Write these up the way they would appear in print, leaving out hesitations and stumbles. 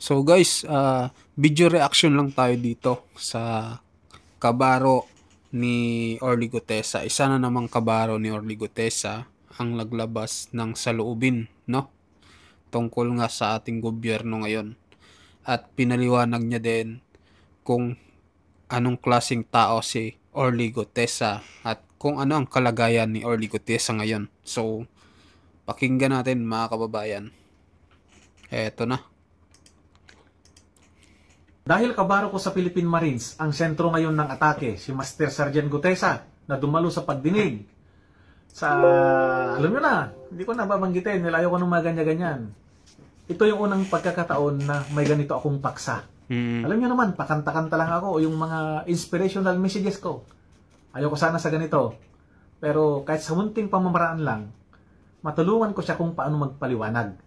So guys, video reaction lang tayo dito sa kabaro ni Orly Gutesa. Isa na namang kabaro ni Orly Gutesa ang naglabas ng saloobin, no? Tungkol nga sa ating gobyerno ngayon. At pinaliwanag niya din kung anong klaseng tao si Orly Gutesa at kung ano ang kalagayan ni Orly Gutesa ngayon. So, pakinggan natin mga kababayan. Eto na. Dahil kabaro ko sa Philippine Marines, ang sentro ngayon ng atake, si Master Sergeant Gutesa, na dumalo sa pagdinig. Alam nyo na, hindi ko na babanggitin, nilayo ko ng mga ganyan-ganyan. Ito yung unang pagkakataon na may ganito akong paksa. Alam nyo naman, pakanta-kanta lang ako, yung mga inspirational messages ko. Ayoko sana sa ganito. Pero kahit sa munting pamamaraan lang, matulungan ko siya kung paano magpaliwanag.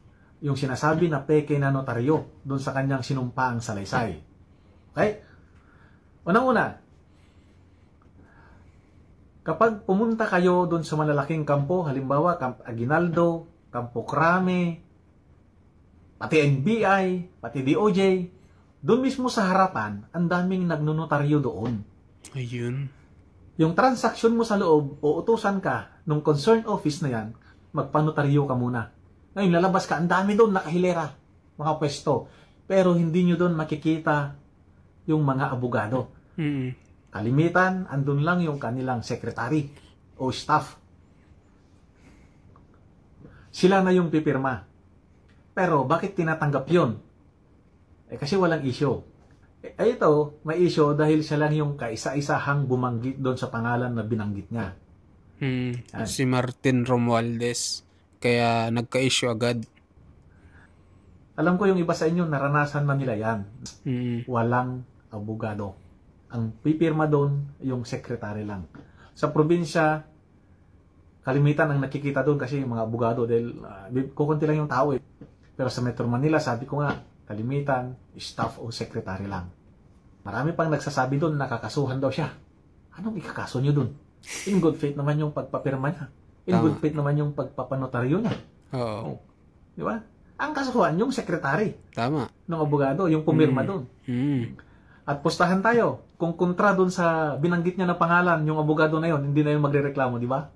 Yung sinasabi na peke na notaryo doon sa kanyang sinumpaang salaysay. Okay? Unang-una, kapag pumunta kayo doon sa malalaking kampo, halimbawa Camp Aguinaldo, Campo Crame, pati NBI, pati DOJ, doon mismo sa harapan, ang daming nagnonotaryo doon. Ayun. Yung transaksyon mo sa loob, uutusan ka nung concerned office na yan, magpanotaryo ka muna. Ngayon, lalabas ka, ang dami doon, nakahilera, mga pwesto. Pero hindi nyo doon makikita yung mga abogado. Kalimitan, andun lang yung kanilang secretary o staff. Sila na yung pipirma. Pero bakit tinatanggap yun? Kasi walang issue. Ito, may issue dahil siya lang yung kaisa-isahang bumanggit doon sa pangalan na binanggit niya. Si Martin Romualdez. Kaya nagka-issue agad. Alam ko yung iba sa inyo, naranasan na nila yan. Walang abogado. Ang pipirma doon, yung secretary lang. Sa probinsya, kalimitan ang nakikita doon kasi yung mga abogado dahil kukunti lang yung tao eh. Pero sa Metro Manila, sabi ko nga, kalimitan, staff o secretary lang. Marami pang nagsasabi doon, nakakasuhan daw siya. Anong ikakaso nyo doon? In good faith naman yung pagpapirma niya. In good faith naman yung pagpapanotaryo niya. Oo. Di ba? Ang kasuhan, yung secretary. Tama. Ng abogado, yung pumirma doon. At pustahan tayo. Kung kontra doon sa binanggit niya na pangalan, yung abogado na yon, hindi na yung magrereklamo, di ba?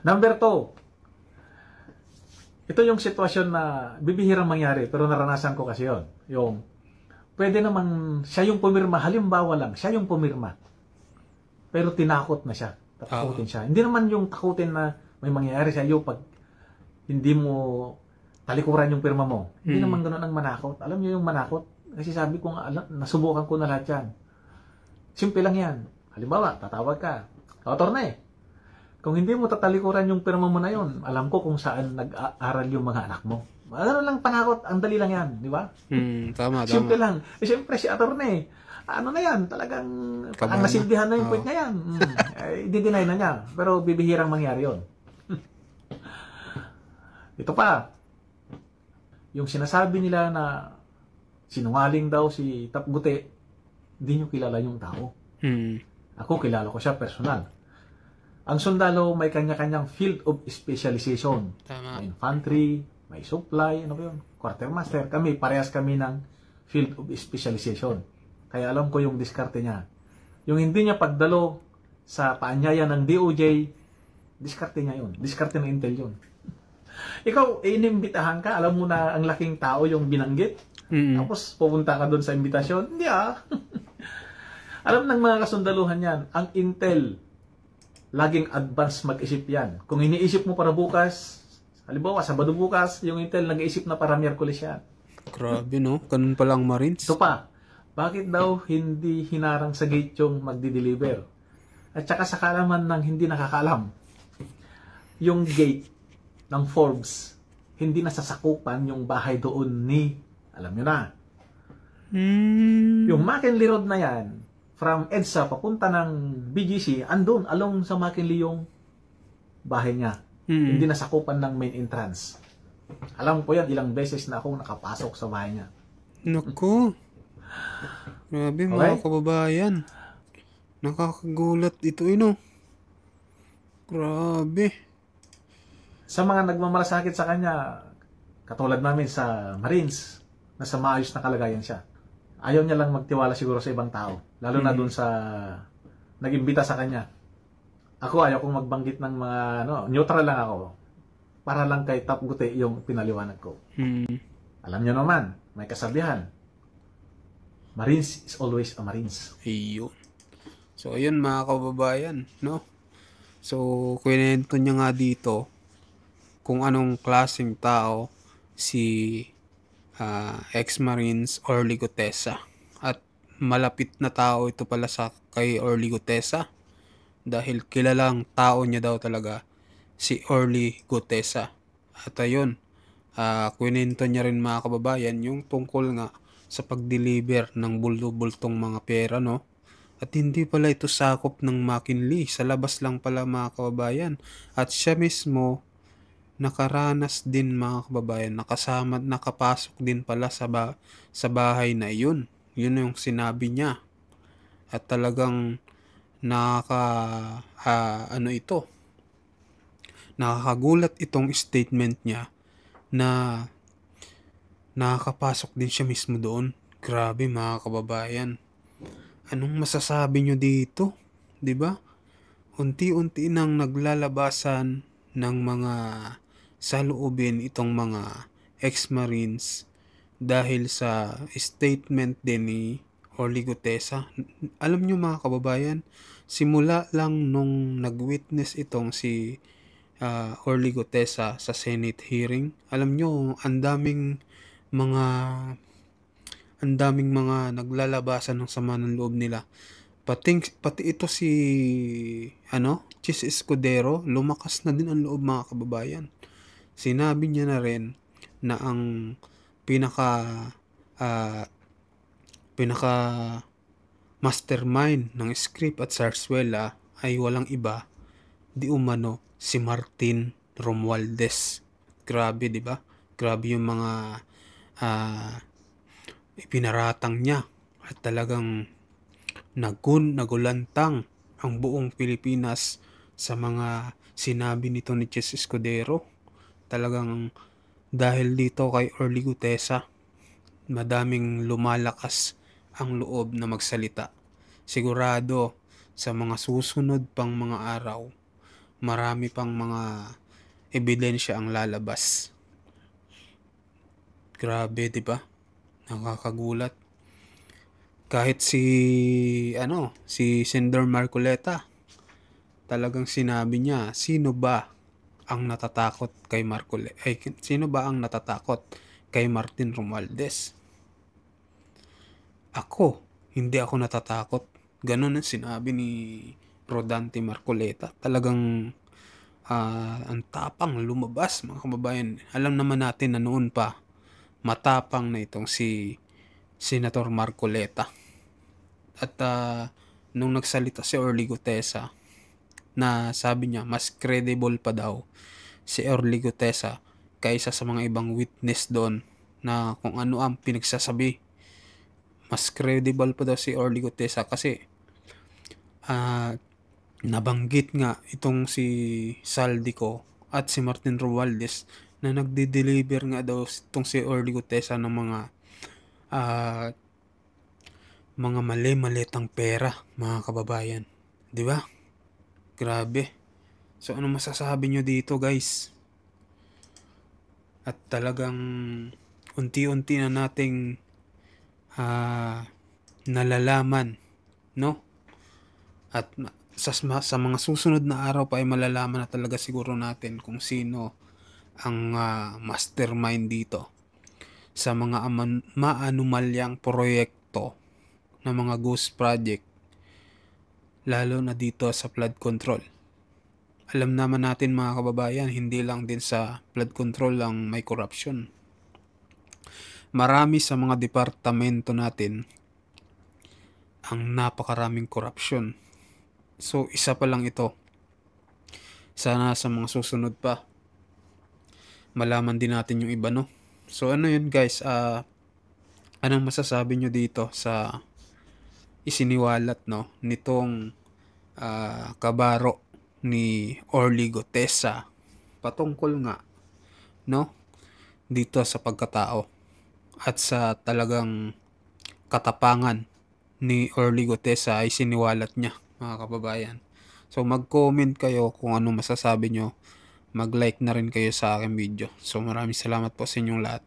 Number 2. Ito yung sitwasyon na bibihirang mangyari, pero naranasan ko kasi yon. Yung, pwede naman siya yung pumirma, halimbawa lang, siya yung pumirma. Pero tinakot na siya. Takutin siya. Hindi naman yung takutin na may mangyayari sa iyo pag hindi mo talikuran yung pirma mo. Hindi naman ganoon ang manakot. Alam niyo yung manakot? Kasi sabi ko nga, nasubukan ko na lahat yan. Simple lang yan. Halimbawa, tatawag ka. Attorney, kung hindi mo tatalikuran yung pirma mo na yun, alam ko kung saan nag-aaral yung mga anak mo. Ano lang panakot, ang dali lang yan, di ba? Tama. Simple lang. Siyempre si attorney, ano na yan, talagang ang nasilbihan na yung point na yan. I-deny na niya. Pero bibihirang mangyari yun. Ito pa, yung sinasabi nila na sinungaling daw si Tap Gute, hindi nyo kilala yung tao. Ako, kilala ko siya personal. Ang sundalo may kanya-kanyang field of specialization. Tama. May infantry, may supply, ano ba yun? Quartermaster. Kami, parehas kami ng field of specialization. Kaya alam ko yung diskarte niya. Yung hindi niya pagdalo sa paanyaya ng DOJ, diskarte niya yun. Diskarte ng Intel yun. Ikaw, inimbitahan ka, alam mo na ang laking tao yung binanggit. Tapos pupunta ka doon sa imbitasyon. Hindi Alam ng mga kasundaluhan yan, ang Intel, laging advance mag-isip yan. Kung iniisip mo para bukas, halimbawa, Sabado bukas, yung Intel nag-iisip na para Miyerkules yan. Grabe, no? Ganun palang Marines. Ito pa, bakit daw hindi hinarang sa gate yung magdi-deliver? At saka sa kaalaman ng hindi nakakaalam, yung gate ng Forbes, hindi nasasakupan yung bahay doon ni, alam nyo na, yung McKinley Road na yan, from EDSA papunta ng BGC, andun, along sa McKinley yung bahay niya. Hindi nasakupan ng main entrance. Alam ko yan, ilang beses na akong nakapasok sa bahay niya. Naku. Grabe, mga kababayan. Nakakagulat ito, Grabe. Sa mga nagmamalasakit sa kanya, Katulad namin sa Marines, nasa maayos na kalagayan siya. Ayaw niya lang magtiwala siguro sa ibang tao. Lalo na dun sa nag-imbita sa kanya. Ako, ayaw kong magbanggit ng mga, neutral lang ako. Para lang kay Top Gute yung pinaliwanag ko. Alam niyo naman, may kasabihan. Marines is always a Marines. Ayun. So, ayun mga kababayan, no? So, kwento niya nga dito kung anong klaseng tao si ex-Marines Orly Gutesa. At malapit na tao ito pala sa kay Orly Gutesa dahil kilalang tao niya daw talaga si Orly Gutesa. At ayun, kwento niya rin mga kababayan yung tungkol nga sa pag-deliver ng bulto-bultong mga pera, no? At hindi pala ito sakop ng McKinley. Sa labas lang pala mga kababayan. At siya mismo nakaranas din mga kababayan. Nakapasok din pala sa bahay na yun. Yun yung sinabi niya. At talagang nakakagulat itong statement niya na nakakapasok din siya mismo doon. Grabe mga kababayan. Anong masasabi nyo dito? 'Di ba? Unti-unti nang naglalabasan ng mga saloobin itong mga ex-Marines dahil sa statement din ni Orly Gutesa. Alam nyo mga kababayan, simula lang nung nag-witness itong si Orly Gutesa sa Senate hearing, alam nyo, ang daming mga naglalabasan ng sama ng loob nila. Pati ito si Chis Escudero, lumakas na din ang loob mga kababayan. Sinabi niya na rin na ang pinaka mastermind ng script at sarsuela ay walang iba di umano si Martin Romualdez. Grabe, di ba? Grabe yung mga ipinaratang niya at talagang nagulantang ang buong Pilipinas sa mga sinabi nito ni Chis Escudero. Talagang dahil dito kay Orly Gutesa, madaming lumalakas ang loob na magsalita. Sigurado sa mga susunod pang mga araw, marami pang mga ebidensya ang lalabas. Grabe, di ba? Nakakagulat. Kahit si Senator Marcoleta, talagang sinabi niya, sino ba ang natatakot kay Martin Romualdez? Hindi ako natatakot. Ganun ang sinabi ni Rodante Marcoleta. Talagang ang tapang lumabas mga kababayan. Alam naman natin na noon pa matapang na itong si Senator Marcoleta. At nung nagsalita si Orly Gutesa, na sabi niya mas credible pa daw si Orly Gutesa kaysa sa mga ibang witness doon na kung ano ang pinagsasabi. Mas credible pa daw si Orly Gutesa kasi nabanggit nga itong si Saldico at si Martin Romualdez na nagde-deliver nga daw itong si Orly Gutesa ng mga mali-malitang pera, mga kababayan. 'Di ba? Grabe. So ano masasabi nyo dito, guys? At talagang unti-unti na nating nalalaman, no? At sa mga susunod na araw pa ay malalaman na talaga siguro natin kung sino ang mastermind dito sa mga maanumalyang proyekto ng mga ghost project, lalo na dito sa flood control. Alam naman natin mga kababayan, hindi lang din sa flood control lang may corruption. Marami sa mga departamento natin ang napakaraming corruption. So isa pa lang ito. Sana sa mga susunod pa malaman din natin yung iba, no? So ano yun, guys, anong masasabi nyo dito sa isiniwalat, no, nitong kabaro ni Orly Gutesa patungkol nga, no, dito sa pagkatao at sa talagang katapangan ni Orly Gutesa ay siniwalat niya, mga kababayan. So mag-comment kayo kung ano masasabi nyo, mag-like na rin kayo sa aking video. So maraming salamat po sa inyong lahat.